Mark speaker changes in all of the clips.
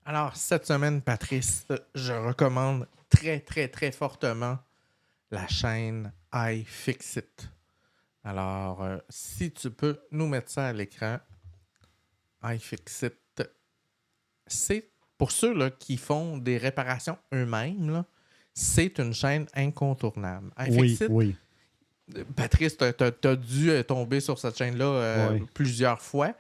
Speaker 1: Alors, cette semaine, Patrice, je recommande très, très, très fortement la chaîne iFixit. Alors, si tu peux nous mettre ça à l'écran, iFixit, c'est pour ceux là, qui font des réparations eux-mêmes, là, c'est une chaîne incontournable.
Speaker 2: Oui,
Speaker 1: iFixit,
Speaker 2: oui,
Speaker 1: Patrice, tu as dû tomber sur cette chaîne-là
Speaker 2: oui.
Speaker 1: plusieurs fois.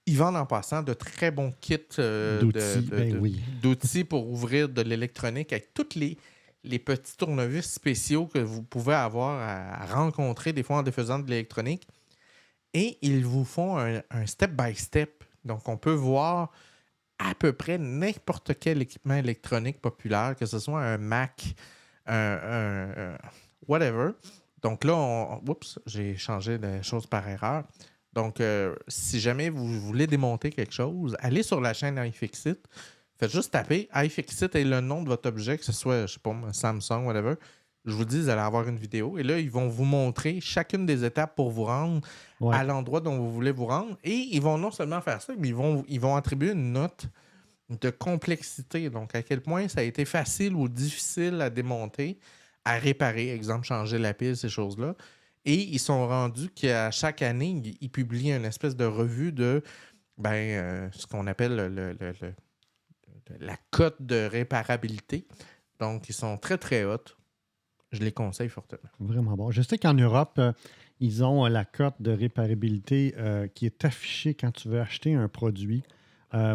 Speaker 1: Ils vendent en passant de très bons kits
Speaker 2: D'outils, ben oui.
Speaker 1: d'outils pour ouvrir de l'électronique avec tous les petits tournevis spéciaux que vous pouvez avoir à rencontrer des fois en défaisant de l'électronique. Et ils vous font un step-by-step. Donc, on peut voir à peu près n'importe quel équipement électronique populaire, que ce soit un Mac, whatever. Donc là, oups, j'ai changé de choses par erreur. Donc, si jamais vous voulez démonter quelque chose, allez sur la chaîne iFixit. Faites juste taper iFixit et le nom de votre objet, que ce soit, je sais pas, Samsung, whatever. Je vous dis, vous allez avoir une vidéo. Et là, ils vont vous montrer chacune des étapes pour vous rendre
Speaker 2: Ouais.
Speaker 1: à l'endroit dont vous voulez vous rendre. Et ils vont non seulement faire ça, mais ils vont attribuer une note de complexité. Donc, à quel point ça a été facile ou difficile à démonter, à réparer, exemple, changer la pile, ces choses-là. Et ils sont rendus qu'à chaque année, ils publient une espèce de revue de ce qu'on appelle la cote de réparabilité. Donc, ils sont très, très hautes. Je les conseille fortement.
Speaker 2: Vraiment bon. Je sais qu'en Europe, ils ont la cote de réparabilité qui est affichée quand tu veux acheter un produit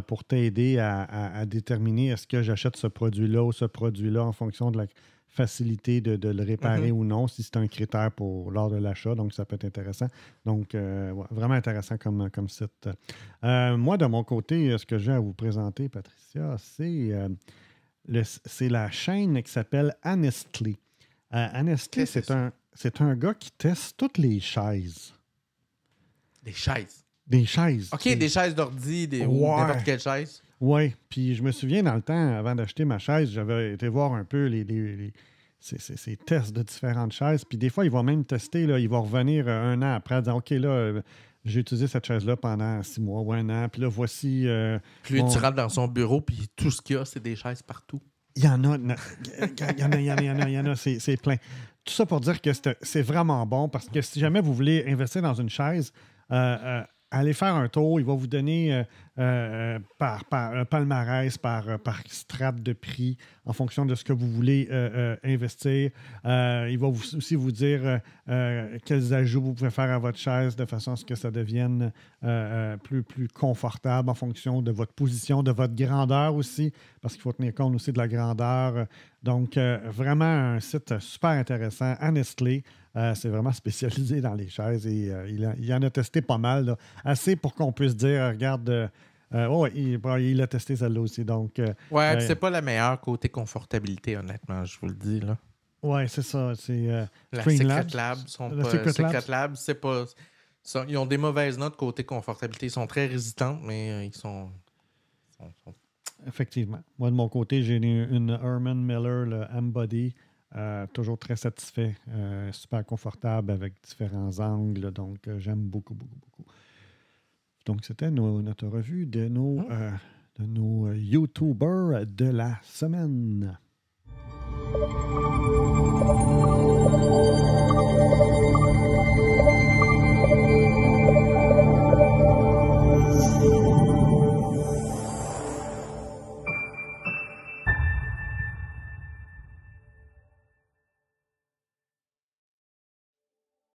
Speaker 2: pour t'aider à déterminer est-ce que j'achète ce produit-là ou ce produit-là en fonction de la facilité de le réparer ou non, si c'est un critère lors de l'achat. Donc, ça peut être intéressant. Donc, ouais, vraiment intéressant comme site. Moi, de mon côté, ce que j'ai à vous présenter, Patricia, c'est la chaîne qui s'appelle Honestly. Honestly, c'est un gars qui teste toutes les chaises.
Speaker 1: Des chaises.
Speaker 2: Des chaises.
Speaker 1: OK, des chaises d'ordi, ou n'importe quelle chaise.
Speaker 2: Oui, puis je me souviens dans le temps, avant d'acheter ma chaise, j'avais été voir un peu ces tests de différentes chaises. Puis des fois, il va même tester, là, il va revenir un an après, en disant OK, là, j'ai utilisé cette chaise-là pendant 6 mois ou un an. Puis là, voici.
Speaker 1: Puis tu rentres dans son bureau, puis tout ce qu'il y a, c'est des chaises partout.
Speaker 2: Il y en a, c'est plein. Tout ça pour dire que c'est vraiment bon parce que si jamais vous voulez investir dans une chaise, allez faire un tour. Il va vous donner par palmarès, par strate de prix en fonction de ce que vous voulez investir. Il va aussi vous dire quels ajouts vous pouvez faire à votre chaise de façon à ce que ça devienne plus confortable en fonction de votre position, de votre grandeur aussi, parce qu'il faut tenir compte aussi de la grandeur. Donc, vraiment un site super intéressant. Honestly, c'est vraiment spécialisé dans les chaises et il en a testé pas mal. Là. Assez pour qu'on puisse dire, regarde, il a testé celle-là aussi. Donc,
Speaker 1: c'est pas la meilleure côté confortabilité, honnêtement, je vous le dis. Là.
Speaker 2: Ouais, c'est ça. C'est
Speaker 1: la
Speaker 2: Secret
Speaker 1: Lab. Secret Lab, c'est pas. Ils ont des mauvaises notes côté confortabilité. Ils sont très résistants, mais ils sont.
Speaker 2: Effectivement. Moi, de mon côté, j'ai une Herman Miller, le M-Body. Toujours très satisfait. Super confortable avec différents angles. Donc, j'aime beaucoup, beaucoup, beaucoup. Donc, c'était notre revue de nos YouTubers de la semaine.